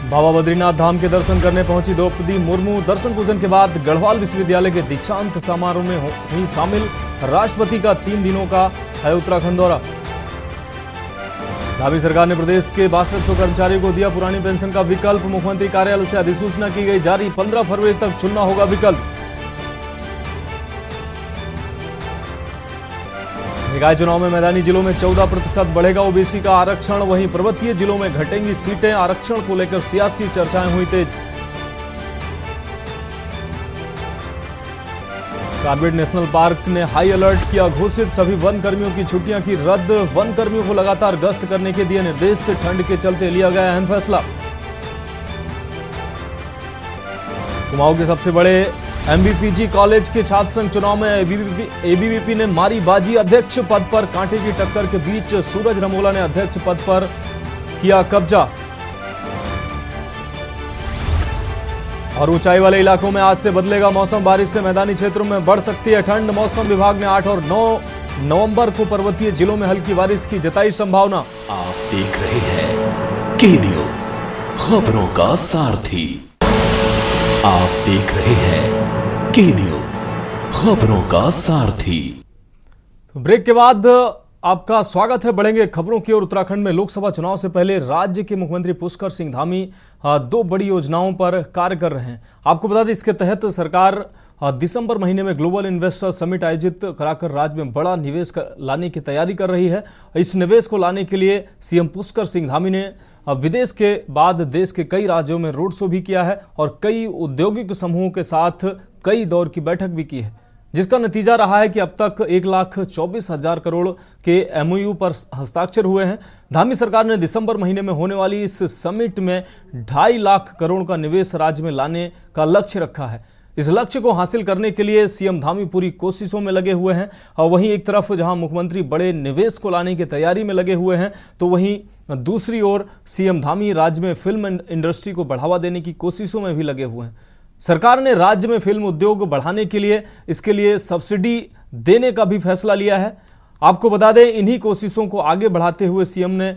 बाबा बद्रीनाथ धाम के दर्शन करने पहुंची द्रौपदी मुर्मू। दर्शन पूजन के बाद गढ़वाल विश्वविद्यालय के दीक्षांत समारोह में हुई शामिल। राष्ट्रपति का 3 दिनों का है उत्तराखंड दौरा। धामी सरकार ने प्रदेश के 6200 कर्मचारियों को दिया पुरानी पेंशन का विकल्प। मुख्यमंत्री कार्यालय से अधिसूचना की गई जारी। 15 फरवरी तक चुनना होगा विकल्प। निकाय चुनाव में मैदानी जिलों में 14% बढ़ेगा ओबीसी का आरक्षण। वहीं पर्वतीय जिलों में घटेंगी सीटें। आरक्षण को लेकर सियासी चर्चाएं हुई तेज। कार्बेट नेशनल पार्क ने हाई अलर्ट किया घोषित। सभी वन कर्मियों की छुट्टियां की रद्द। वन कर्मियों को लगातार गश्त करने के दिए निर्देश। ठंड के चलते लिया गया अहम फैसला। कुमाऊं के सबसे बड़े एमबीपीजी कॉलेज के छात्र संघ चुनाव में एबीवीपी ने मारी बाजी। अध्यक्ष पद पर कांटे की टक्कर के बीच सूरज रमोला ने अध्यक्ष पद पर किया कब्जा। और ऊंचाई वाले इलाकों में आज से बदलेगा मौसम। बारिश से मैदानी क्षेत्रों में बढ़ सकती है ठंड। मौसम विभाग ने 8 और 9 नवंबर को पर्वतीय जिलों में हल्की बारिश की जताई संभावना। आप देख रहे हैं के न्यूज, खबरों का सारथी। आप देख रहे हैं के न्यूज, खबरों का सारथी। तो ब्रेक के बाद आपका स्वागत है। बढ़ेंगे खबरों की ओर। उत्तराखंड में लोकसभा चुनाव से पहले राज्य के मुख्यमंत्री पुष्कर सिंह धामी 2 बड़ी योजनाओं पर कार्य कर रहे हैं। आपको बता दें, इसके तहत सरकार दिसंबर महीने में ग्लोबल इन्वेस्टर समिट आयोजित कराकर राज्य में बड़ा निवेश लाने की तैयारी कर रही है। इस निवेश को लाने के लिए सीएम पुष्कर सिंह धामी ने विदेश के बाद देश के कई राज्यों में रोड शो भी किया है और कई औद्योगिक समूहों के साथ कई दौर की बैठक भी की है, जिसका नतीजा रहा है कि अब तक 1,24,000 करोड़ के एमओयू पर हस्ताक्षर हुए हैं। धामी सरकार ने दिसंबर महीने में होने वाली इस समिट में 2.5 लाख करोड़ का निवेश राज्य में लाने का लक्ष्य रखा है। इस लक्ष्य को हासिल करने के लिए सीएम धामी पूरी कोशिशों में लगे हुए हैं। और वहीं एक तरफ जहां मुख्यमंत्री बड़े निवेश को लाने की तैयारी में लगे हुए हैं, तो वहीं दूसरी ओर सीएम धामी राज्य में फिल्म इंडस्ट्री को बढ़ावा देने की कोशिशों में भी लगे हुए हैं। सरकार ने राज्य में फिल्म उद्योग बढ़ाने के लिए इसके लिए सब्सिडी देने का भी फैसला लिया है। आपको बता दें, इन्हीं कोशिशों को आगे बढ़ाते हुए सीएम ने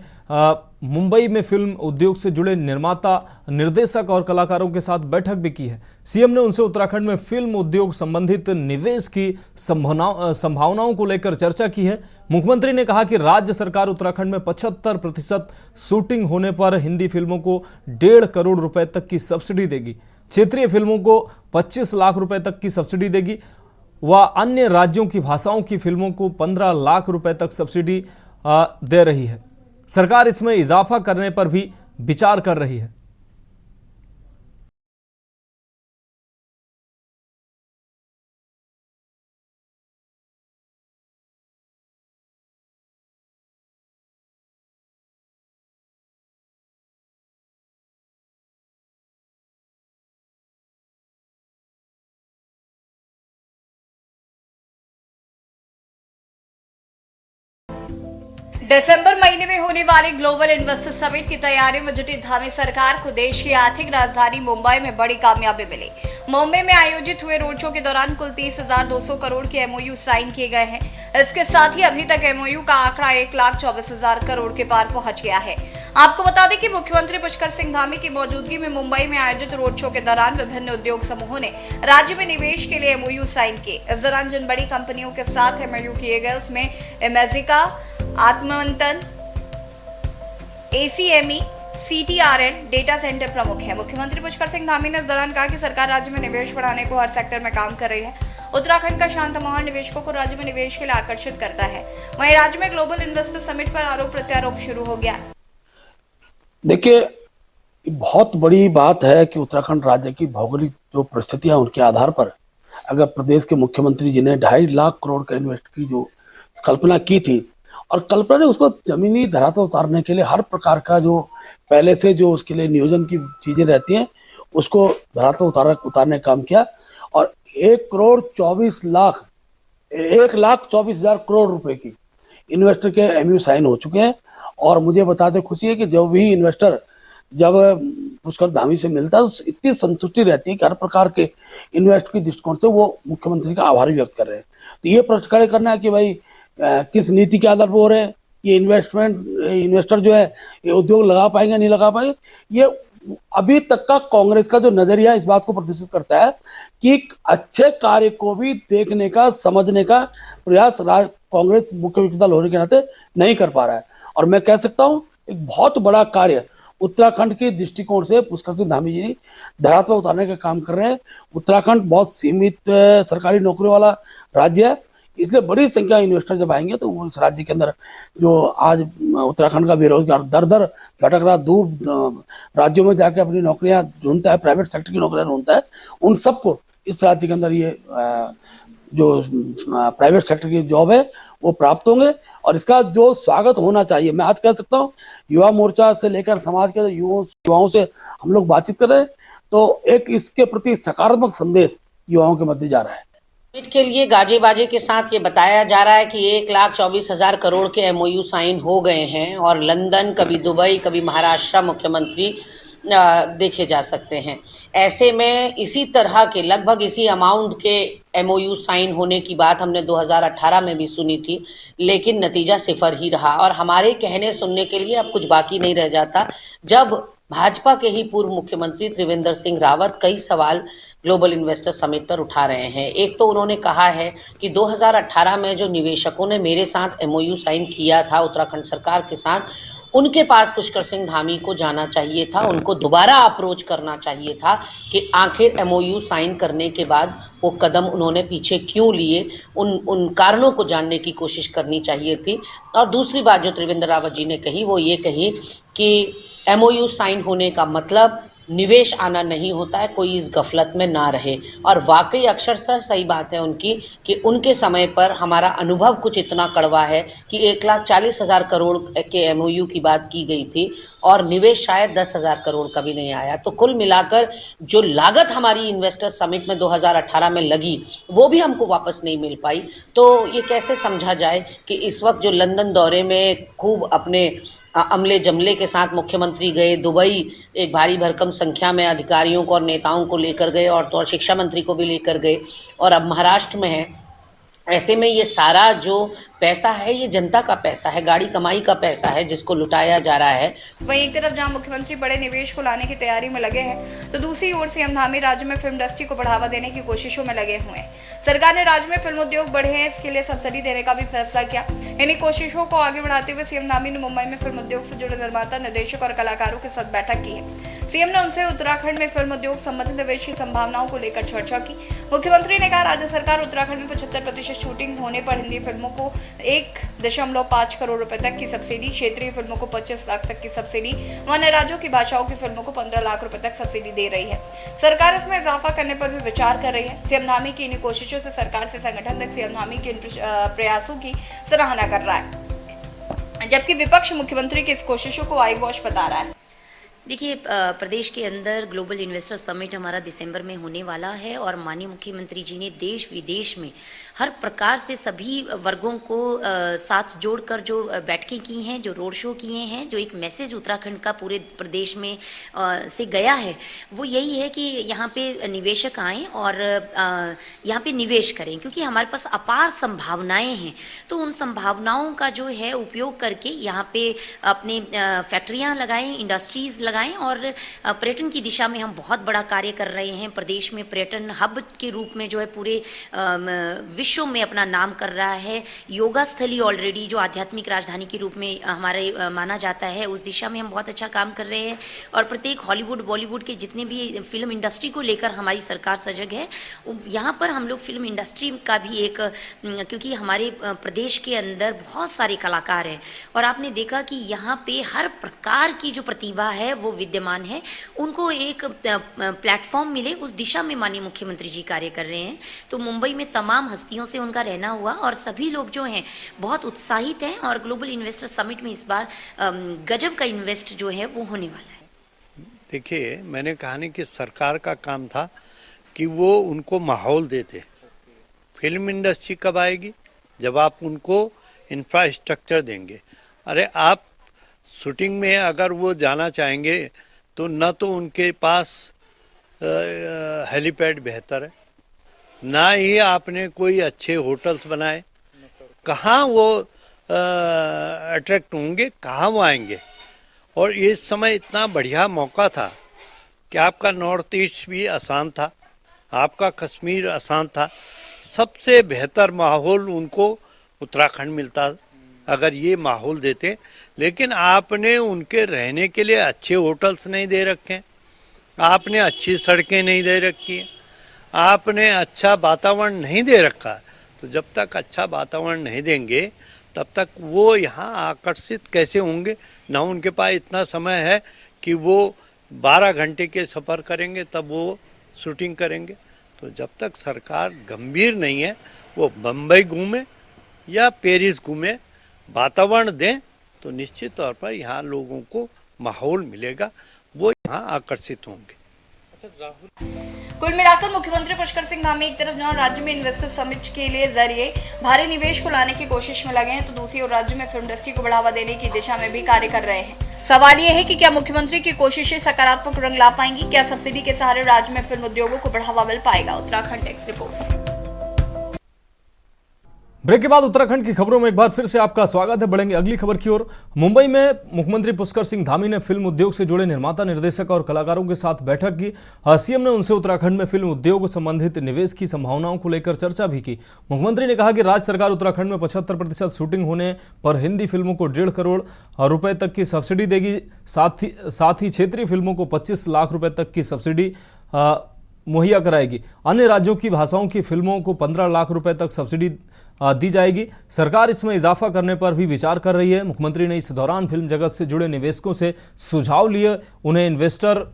मुंबई में फिल्म उद्योग से जुड़े निर्माता, निर्देशक और कलाकारों के साथ बैठक भी की है। सीएम ने उनसे उत्तराखंड में फिल्म उद्योग संबंधित निवेश की संभावनाओं को लेकर चर्चा की है। मुख्यमंत्री ने कहा कि राज्य सरकार उत्तराखंड में 75% शूटिंग होने पर हिंदी फिल्मों को 1.5 करोड़ रुपए तक की सब्सिडी देगी। क्षेत्रीय फिल्मों को 25 लाख रुपए तक की सब्सिडी देगी। वह अन्य राज्यों की भाषाओं की फिल्मों को 15 लाख रुपए तक सब्सिडी दे रही है। सरकार इसमें इजाफा करने पर भी विचार कर रही है। दिसंबर महीने में होने वाले ग्लोबल इन्वेस्टर समिट की तैयारियों में जुटी धामी सरकार को देश की आर्थिक राजधानी मुंबई में बड़ी कामयाबी मिली। मुंबई में आयोजित हुए रोड शो के दौरान कुल 30,200 करोड़ के एमओयू साइन किए गए हैं। इसके साथ ही अभी तक एमओयू का आंकड़ा 1,24,000 करोड़ के पार पहुंच गया है। आपको बता दें कि मुख्यमंत्री पुष्कर सिंह धामी की मौजूदगी में मुंबई में आयोजित रोड शो के दौरान विभिन्न उद्योग समूहों ने राज्य में निवेश के लिए एमओयू साइन किए। इस दौरान जिन बड़ी कंपनियों के साथ एमओयू किए गए उसमें इमेजिका, आत्मवंतन, एसीएमई, सीटीआरएल, डेटा सेंटर प्रमुख है। मुख्यमंत्री पुष्कर सिंह धामी ने इस दौरान कहा कि सरकार राज्य में निवेश बढ़ाने को हर सेक्टर में काम कर रही है। उत्तराखंड का शांत माहौल निवेशकों को राज्य में निवेश के लिए आकर्षित करता है। वहीं राज्य में ग्लोबल इन्वेस्टर समिट पर आरोप प्रत्यारोप शुरू हो गया। देखिए, बहुत बड़ी बात है कि उत्तराखंड राज्य की भौगोलिक जो परिस्थितियां उनके आधार पर अगर प्रदेश के मुख्यमंत्री जी ने 2.5 लाख करोड़ का इन्वेस्ट की जो कल्पना की थी, और कल्पना ने उसको जमीनी धरातल उतारने के लिए हर प्रकार का जो पहले से जो उसके लिए नियोजन की चीजें रहती हैं उसको धरातल उतारने का काम किया। और 1,24,000 करोड़ रुपए की इन्वेस्टर के एमयू साइन हो चुके हैं। और मुझे बताते खुशी है कि जब भी इन्वेस्टर जब पुष्कर धामी से मिलता है तो इतनी संतुष्टि रहती है कि हर प्रकार के इन्वेस्ट के दृष्टिकोण से वो मुख्यमंत्री का आभारी व्यक्त कर रहे हैं। तो ये प्रश्न खड़े करना है कि भाई किस नीति के आधार पर हो रहे हैं, ये इन्वेस्टर जो है ये उद्योग लगा पाएंगे नहीं लगा पाएंगे, ये अभी तक का कांग्रेस का जो नजरिया इस बात को प्रदर्शित करता है कि एक अच्छे कार्य को भी देखने का, समझने का प्रयास कांग्रेस मुख्य विपक्षी दल होने के नाते नहीं कर पा रहा है। और मैं कह सकता हूं एक बहुत बड़ा कार्य उत्तराखंड के दृष्टिकोण से पुष्कर सिंह धामी जी धरातल पर उतारने का काम कर रहे हैं। उत्तराखंड बहुत सीमित सरकारी नौकरी वाला राज्य है, इसलिए बड़ी संख्या इन्वेस्टर जब आएंगे तो वो इस राज्य के अंदर जो आज उत्तराखंड का बेरोजगार दर दर भटक रहा, दूर राज्यों में जाके अपनी नौकरियां ढूंढता है, प्राइवेट सेक्टर की नौकरियां ढूंढता है, उन सबको इस राज्य के अंदर ये जो प्राइवेट सेक्टर की जॉब है वो प्राप्त होंगे और इसका जो स्वागत होना चाहिए। मैं आज कह सकता हूँ युवा मोर्चा से लेकर समाज के युवाओं से हम लोग बातचीत कर रहे हैं तो एक इसके प्रति सकारात्मक संदेश युवाओं के मध्य जा रहा है। समिट के लिए गाजे बाजे के साथ ये बताया जा रहा है कि 1,24,000 करोड़ के एमओयू साइन हो गए हैं और लंदन, कभी दुबई, कभी महाराष्ट्र मुख्यमंत्री देखे जा सकते हैं। ऐसे में इसी तरह के लगभग इसी अमाउंट के एमओयू साइन होने की बात हमने 2018 में भी सुनी थी, लेकिन नतीजा सिफर ही रहा और हमारे कहने सुनने के लिए अब कुछ बाकी नहीं रह जाता जब भाजपा के ही पूर्व मुख्यमंत्री त्रिवेंद्र सिंह रावत कई सवाल ग्लोबल इन्वेस्टर समिट पर उठा रहे हैं। एक तो उन्होंने कहा है कि 2018 में जो निवेशकों ने मेरे साथ एमओयू साइन किया था उत्तराखंड सरकार के साथ, उनके पास पुष्कर सिंह धामी को जाना चाहिए था, उनको दोबारा अप्रोच करना चाहिए था कि आखिर एमओयू साइन करने के बाद वो कदम उन्होंने पीछे क्यों लिए, उन कारणों को जानने की कोशिश करनी चाहिए थी। और दूसरी बात जो त्रिवेंद्र रावत जी ने कही वो ये कही कि एमओयू साइन होने का मतलब निवेश आना नहीं होता है, कोई इस गफलत में ना रहे। और वाकई अक्षरशः सही बात है उनकी कि उनके समय पर हमारा अनुभव कुछ इतना कड़वा है कि 1,40,000 करोड़ के एमओयू की बात की गई थी और निवेश शायद 10,000 करोड़ का भी नहीं आया। तो कुल मिलाकर जो लागत हमारी इन्वेस्टर समिट में 2018 में लगी वो भी हमको वापस नहीं मिल पाई। तो ये कैसे समझा जाए कि इस वक्त जो लंदन दौरे में खूब अपने अमले जमले के साथ मुख्यमंत्री गए, दुबई एक भारी भरकम संख्या में अधिकारियों को और नेताओं को लेकर गए और तो शिक्षा मंत्री को भी लेकर गए और अब महाराष्ट्र में है। ऐसे में ये सारा जो पैसा है ये जनता का पैसा है, गाड़ी कमाई का पैसा है जिसको लुटाया जा रहा है। वहीं एक तरफ जहां मुख्यमंत्री बड़े निवेश को लाने की तैयारी में लगे हैं तो दूसरी ओर सीएम धामी राज्य में फिल्म इंडस्ट्री को बढ़ावा देने की कोशिशों में लगे हुए हैं। सरकार ने राज्य में फिल्म उद्योग बढ़े हैं, इसके लिए सब्सिडी देने का भी फैसला किया। इन्हीं कोशिशों को आगे बढ़ाते हुए सीएम धामी ने मुंबई में फिल्म उद्योग से जुड़े निर्माता, निर्देशक और कलाकारों के साथ बैठक की है। सीएम ने उनसे उत्तराखंड में फिल्म उद्योग संबंधित निवेश की संभावनाओं को लेकर चर्चा की। मुख्यमंत्री ने कहा राज्य सरकार उत्तराखंड में 75% शूटिंग होने पर हिंदी फिल्मों को 1.5 करोड़ रुपए तक की सब्सिडी, क्षेत्रीय फिल्मों को 25 लाख तक की सब्सिडी, अन्य राज्यों की भाषाओं की फिल्मों को 15 लाख रुपए तक सब्सिडी दे रही है। सरकार इसमें इजाफा करने पर भी विचार कर रही है। सीएम धामी की इन कोशिशों से सरकार से संगठन तक सीएम धामी के इन प्रयासों की सराहना कर रहा है, जबकि विपक्ष मुख्यमंत्री की इस कोशिशों को आई वॉश बता रहा है। देखिए, प्रदेश के अंदर ग्लोबल इन्वेस्टर समिट हमारा दिसंबर में होने वाला है और माननीय मुख्यमंत्री जी ने देश विदेश में हर प्रकार से सभी वर्गों को साथ जोड़कर जो बैठकें की हैं, जो रोड शो किए हैं, जो एक मैसेज उत्तराखंड का पूरे प्रदेश में से गया है वो यही है कि यहाँ पे निवेशक आएँ और यहाँ पे निवेश करें, क्योंकि हमारे पास अपार संभावनाएं हैं। तो उन संभावनाओं का जो है उपयोग करके यहाँ पे अपने फैक्ट्रियाँ लगाएं, इंडस्ट्रीज़ लगाएं और पर्यटन की दिशा में हम बहुत बड़ा कार्य कर रहे हैं। प्रदेश में पर्यटन हब के रूप में जो है पूरे विश्व में अपना नाम कर रहा है। योगा स्थली ऑलरेडी जो आध्यात्मिक राजधानी के रूप में हमारे माना जाता है, उस दिशा में हम बहुत अच्छा काम कर रहे हैं और प्रत्येक हॉलीवुड बॉलीवुड के जितने भी फिल्म इंडस्ट्री को लेकर हमारी सरकार सजग है। यहाँ पर हम लोग फिल्म इंडस्ट्री का भी एक, क्योंकि हमारे प्रदेश के अंदर बहुत सारे कलाकार हैं और आपने देखा कि यहाँ पे हर प्रकार की जो प्रतिभा है वो विद्यमान है, उनको एक प्लेटफॉर्म मिले, उस दिशा में माननीय मुख्यमंत्री जी कार्य कर रहे हैं। तो मुंबई में तमाम हस्तियों से उनका रहना हुआ और सभी लोग जो हैं बहुत उत्साहित हैं और ग्लोबल इन्वेस्टर समिट में इस बार गजब का इन्वेस्ट जो है वो होने वाला है। देखिए, मैंने कहा नहीं कि सरकार का काम था कि वो उनको माहौल देते। फिल्म इंडस्ट्री कब आएगी? जब आप उनको इंफ्रास्ट्रक्चर देंगे। अरे आप शूटिंग में अगर वो जाना चाहेंगे तो न तो उनके पास हेलीपैड बेहतर है, ना ही आपने कोई अच्छे होटल्स बनाए। कहाँ वो अट्रैक्ट होंगे, कहाँ वो आएंगे? और इस समय इतना बढ़िया मौका था कि आपका नॉर्थ ईस्ट भी आसान था, आपका कश्मीर आसान था, सबसे बेहतर माहौल उनको उत्तराखंड मिलता अगर ये माहौल देते। लेकिन आपने उनके रहने के लिए अच्छे होटल्स नहीं दे रखे, आपने अच्छी सड़कें नहीं दे रखी हैं, आपने अच्छा वातावरण नहीं दे रखा। तो जब तक अच्छा वातावरण नहीं देंगे तब तक वो यहाँ आकर्षित कैसे होंगे? ना उनके पास इतना समय है कि वो 12 घंटे के सफ़र करेंगे तब वो शूटिंग करेंगे। तो जब तक सरकार गंभीर नहीं है, वो बम्बई घूमे या पेरिस घूमे, वातावरण दें, तो निश्चित तौर पर यहाँ लोगों को माहौल मिलेगा, वो यहाँ आकर्षित होंगे। कुल मिलाकर मुख्यमंत्री पुष्कर सिंह धामी एक तरफ जहां राज्य में इन्वेस्टर्स समिट के लिए जरिए भारी निवेश को लाने की कोशिश में लगे हैं, तो दूसरी ओर राज्य में फिल्म इंडस्ट्री को बढ़ावा देने की दिशा में भी कार्य कर रहे हैं। सवाल ये है कि क्या मुख्यमंत्री की कोशिशें सकारात्मक रंग ला पाएंगी? क्या सब्सिडी के सहारे राज्य में फिल्म उद्योगों को बढ़ावा मिल पाएगा? Uttarakhand takes report. ब्रेक के बाद उत्तराखंड की खबरों में एक बार फिर से आपका स्वागत है। बढ़ेंगे अगली खबर की ओर। मुंबई में मुख्यमंत्री पुष्कर सिंह धामी ने फिल्म उद्योग से जुड़े निर्माता, निर्देशक और कलाकारों के साथ बैठक की। सीएम ने उनसे उत्तराखंड में फिल्म उद्योग संबंधित निवेश की संभावनाओं को लेकर चर्चा भी की। मुख्यमंत्री ने कहा कि राज्य सरकार उत्तराखंड में 75% शूटिंग होने पर हिंदी फिल्मों को 1.5 करोड़ रुपए तक की सब्सिडी देगी। साथ ही क्षेत्रीय फिल्मों को 25 लाख रुपए तक की सब्सिडी मुहैया कराएगी। अन्य राज्यों की भाषाओं की फिल्मों को 15 लाख रुपए तक सब्सिडी दी जाएगी। सरकार इसमें इजाफा करने पर भी विचार कर रही है। मुख्यमंत्री ने इस दौरान फिल्म जगत से जुड़े निवेशकों से सुझाव लिए, उन्हें इन्वेस्टर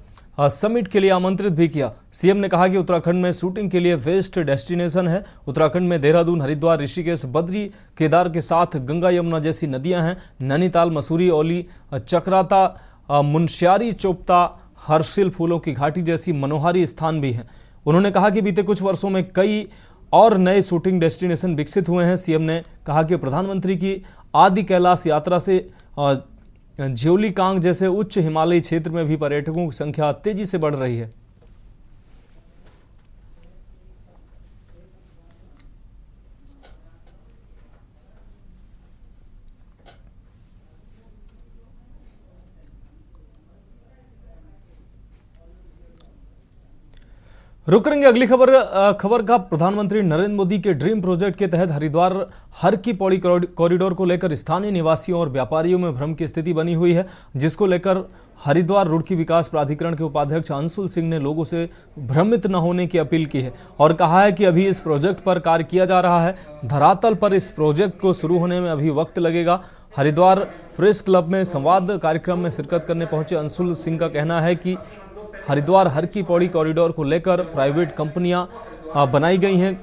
समिट के लिए आमंत्रित भी किया। सीएम ने कहा कि उत्तराखंड में शूटिंग के लिए बेस्ट डेस्टिनेशन है। उत्तराखंड में देहरादून, हरिद्वार, ऋषिकेश, बद्री, केदार के साथ गंगा यमुना जैसी नदियां हैं। नैनीताल, मसूरी, औली, चक्राता, मुनस्यारी, चोपता, हर्षिल, फूलों की घाटी जैसी मनोहारी स्थान भी हैं। उन्होंने कहा कि बीते कुछ वर्षों में कई और नए शूटिंग डेस्टिनेशन विकसित हुए हैं। सीएम ने कहा कि प्रधानमंत्री की आदि कैलाश यात्रा से ज्योलिकांग जैसे उच्च हिमालयी क्षेत्र में भी पर्यटकों की संख्या तेजी से बढ़ रही है। रुक करेंगे अगली खबर का। प्रधानमंत्री नरेंद्र मोदी के ड्रीम प्रोजेक्ट के तहत हरिद्वार हर की पौड़ी कॉरिडोर को लेकर स्थानीय निवासियों और व्यापारियों में भ्रम की स्थिति बनी हुई है, जिसको लेकर हरिद्वार रुड़की विकास प्राधिकरण के उपाध्यक्ष अंशुल सिंह ने लोगों से भ्रमित न होने की अपील की है और कहा है कि अभी इस प्रोजेक्ट पर कार्य किया जा रहा है। धरातल पर इस प्रोजेक्ट को शुरू होने में अभी वक्त लगेगा। हरिद्वार प्रेस क्लब में संवाद कार्यक्रम में शिरकत करने पहुंचे अंशुल सिंह का कहना है कि हरिद्वार हर की पौड़ी कॉरिडोर को लेकर प्राइवेट कंपनियां बनाई गई हैं,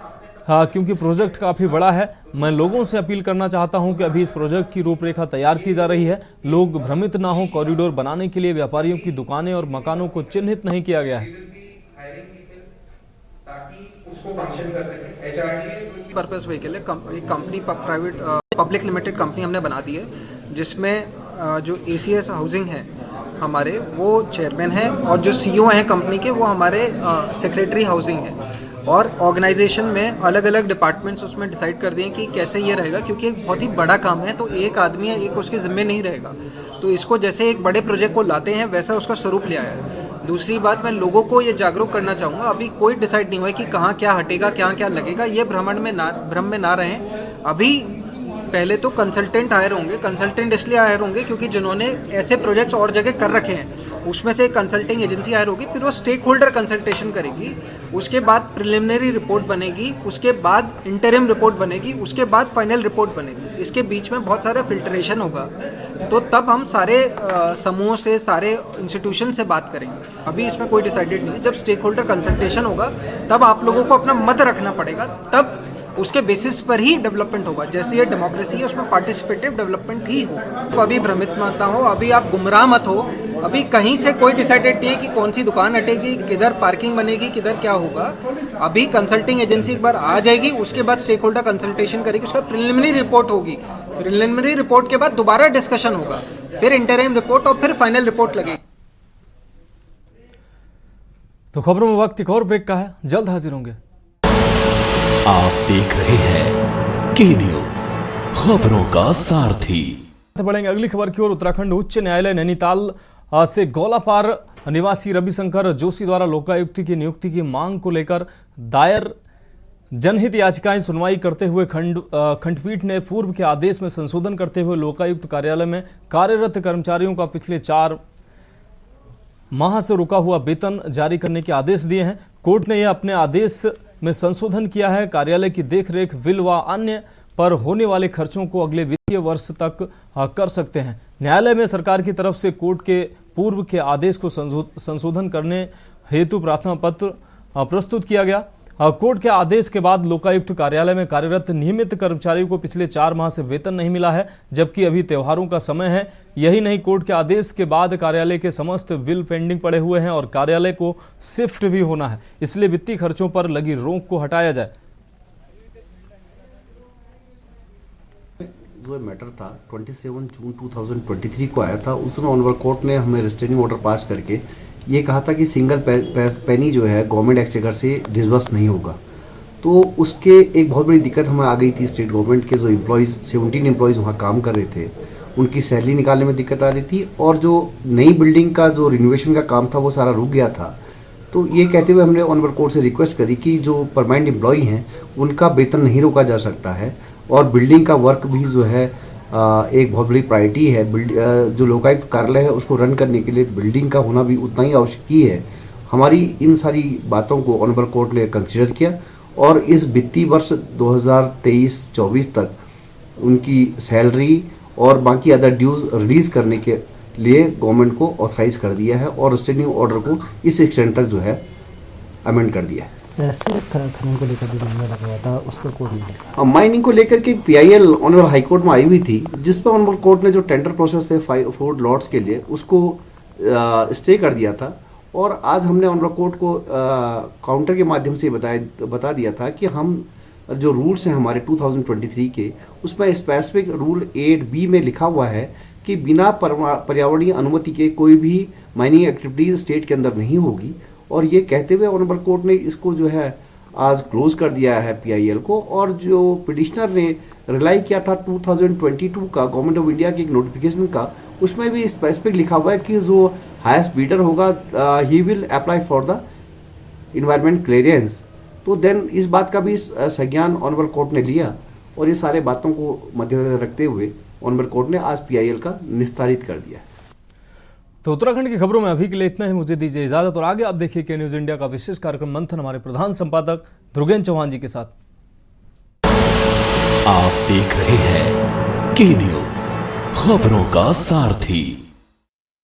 क्योंकि प्रोजेक्ट काफ़ी बड़ा है। मैं लोगों से अपील करना चाहता हूं कि अभी इस प्रोजेक्ट की रूपरेखा तैयार की जा रही है, लोग भ्रमित ना हो। कॉरिडोर बनाने के लिए व्यापारियों की दुकानें और मकानों को चिन्हित नहीं किया गया है। पर्पस व्हीकल है, एक company private public limited company हमने बना दी है, जिसमें जो ACS हाउसिंग है हमारे, वो चेयरमैन है, और जो CEO हैं कंपनी के, वो हमारे सेक्रेटरी हाउसिंग है। और ऑर्गेनाइजेशन में अलग अलग डिपार्टमेंट्स उसमें डिसाइड कर दिए कि कैसे ये रहेगा, क्योंकि एक बहुत ही बड़ा काम है, तो एक आदमी है, एक उसके ज़िम्मे नहीं रहेगा। तो इसको जैसे एक बड़े प्रोजेक्ट को लाते हैं, वैसा उसका स्वरूप ले आया है। दूसरी बात, मैं लोगों को ये जागरूक करना चाहूँगा, अभी कोई डिसाइड नहीं हुआ है कि कहाँ क्या हटेगा, क्या क्या लगेगा। ये भ्रम में ना रहें। अभी पहले तो कंसल्टेंट हायर होंगे। कंसल्टेंट इसलिए हायर होंगे क्योंकि जिन्होंने ऐसे प्रोजेक्ट्स और जगह कर रखे हैं, उसमें से एक कंसल्टिंग एजेंसी हायर होगी, फिर वो स्टेक होल्डर कंसल्टेशन करेगी, उसके बाद प्रिलिमिनरी रिपोर्ट बनेगी, उसके बाद इंटरिम रिपोर्ट बनेगी, उसके बाद फाइनल रिपोर्ट बनेगी। इसके बीच में बहुत सारा फिल्ट्रेशन होगा, तो तब हम सारे समूहों से, सारे इंस्टीट्यूशन से बात करेंगे। अभी इसमें कोई डिसाइडेड नहीं है। जब स्टेक होल्डर कंसल्टेशन होगा, तब आप लोगों को अपना मत रखना पड़ेगा, तब उसके बेसिस पर ही डेवलपमेंट होगा। जैसे ये डेमोक्रेसी है, उसमें पार्टिसिपेटिव डेवलपमेंट ही होगा। तो अभी भ्रमित मत हो, अभी आप गुमराह मत हो। अभी कहीं से कोई डिसाइडेड नहीं है कि कौन सी दुकान हटेगी, किधर पार्किंग बनेगी, किधर क्या होगा। अभी कंसल्टिंग एजेंसी एक बार आ जाएगी, उसके बाद स्टेक होल्डर कंसल्टेशन करेगी, उसका प्रिलिमिनरी रिपोर्ट होगी। प्रिलिमिनरी रिपोर्ट के बाद दोबारा डिस्कशन होगा, फिर इंटरिम रिपोर्ट और फिर फाइनल रिपोर्ट लगेगी। तो खबरों में वक्त एक और ब्रेक का है, जल्द हाजिर होंगे। आप देख रहे हैं के न्यूज, खबरों का सारथी। बढ़ेंगे अगली खबर की ओर। उत्तराखंड उच्च न्यायालय नैनीताल से गोलापार निवासी रविशंकर जोशी द्वारा लोकायुक्त की नियुक्ति की मांग को लेकर दायर जनहित याचिकाएं सुनवाई करते हुए खंडपीठ ने पूर्व के आदेश में संशोधन करते हुए लोकायुक्त कार्यालय में कार्यरत कर्मचारियों का पिछले 4 माह से रुका हुआ वेतन जारी करने के आदेश दिए हैं। कोर्ट ने यह अपने आदेश में संशोधन किया है। कार्यालय की देखरेख, बिल व अन्य पर होने वाले खर्चों को अगले वित्तीय वर्ष तक कर सकते हैं। न्यायालय में सरकार की तरफ से कोर्ट के पूर्व के आदेश को संशोधन करने हेतु प्रार्थना पत्र प्रस्तुत किया गया। कोर्ट के आदेश के बाद लोकायुक्त कार्यालय में कार्यरत नियमित कर्मचारियों को पिछले 4 माह से वेतन नहीं मिला है, जबकि अभी त्योहारों का समय है। यही नहीं, कोर्ट के आदेश के बाद कार्यालय के समस्त बिल पेंडिंग पड़े हुए हैं और कार्यालय को शिफ्ट भी होना है, इसलिए वित्तीय खर्चों पर लगी रोक को हटाया जाए। जो मैटर था 27 जून 2023 को आया था, उसमें ऑनरेबल कोर्ट ने हमें रिस्ट्रेनिंग ऑर्डर पास करके ये कहा था कि सिंगल पेनी जो है गवर्नमेंट एक्सचेकर से डिसबर्स नहीं होगा। तो उसके एक बहुत बड़ी दिक्कत हमें आ गई थी। स्टेट गवर्नमेंट के जो एम्प्लॉयज़ 17 एम्प्लॉयज़ वहाँ काम कर रहे थे, उनकी सैलरी निकालने में दिक्कत आ रही थी और जो नई बिल्डिंग का जो रिनोवेशन का काम था वो सारा रुक गया था। तो ये कहते हुए हमने ऑनरेबल कोर्ट से रिक्वेस्ट करी कि जो परमानेंट एम्प्लॉय हैं उनका वेतन नहीं रोका जा सकता है और बिल्डिंग का वर्क भी जो है एक बहुत बड़ी प्रायोरिटी है। जो लोकायुक्त कार्यालय है उसको रन करने के लिए बिल्डिंग का होना भी उतना ही आवश्यक ही है। हमारी इन सारी बातों को ऑनरेबल कोर्ट ने कंसीडर किया और इस वित्तीय वर्ष 2023-24 तक उनकी सैलरी और बाकी अदर ड्यूज रिलीज करने के लिए गवर्नमेंट को ऑथराइज कर दिया है और रिस्ट्रेनिंग ऑर्डर को इस एक्सटेंड तक जो है अमेंड कर दिया है। खनन को लेकर भी मामला लगाया था, उस पर कोर्ट ने माइनिंग को लेकर के PIL ऑनरेबल हाई कोर्ट में आई हुई थी, जिस पर ऑनरेबल कोर्ट ने जो टेंडर प्रोसेस थे 4 लॉट्स के लिए उसको स्टे कर दिया था। और आज हमने ऑनरेबल कोर्ट को काउंटर के माध्यम से बता दिया था कि हम जो रूल्स हैं हमारे 2023 के, उसमें स्पेसिफिक रूल 8B में लिखा हुआ है कि बिना पर्यावरणीय अनुमति के कोई भी माइनिंग एक्टिविटीज स्टेट के अंदर नहीं होगी। और ये कहते हुए ऑनरेबल कोर्ट ने इसको जो है आज क्लोज कर दिया है PIL को। और जो पिटिशनर ने रिलाई किया था 2022 का गवर्नमेंट ऑफ इंडिया के एक नोटिफिकेशन का, उसमें भी स्पेसिफिक लिखा हुआ है कि जो हाईएस्ट बीडर होगा he will apply for the environment clearance. तो देन इस बात का भी संज्ञान ऑनरेबल कोर्ट ने लिया और ये सारे बातों को मद्देनजर रखते हुए ऑनरेबल कोर्ट ने आज PIL का निस्तारित कर दिया। तो उत्तराखंड की खबरों में अभी के लिए इतना ही। मुझे दीजिए इजाजत और आगे आप देखिए के न्यूज इंडिया का विशेष कार्यक्रम मंथन हमारे प्रधान संपादक ध्रुवेंद्र चौहान जी के साथ। आप देख रहे हैं के न्यूज, खबरों का सारथी।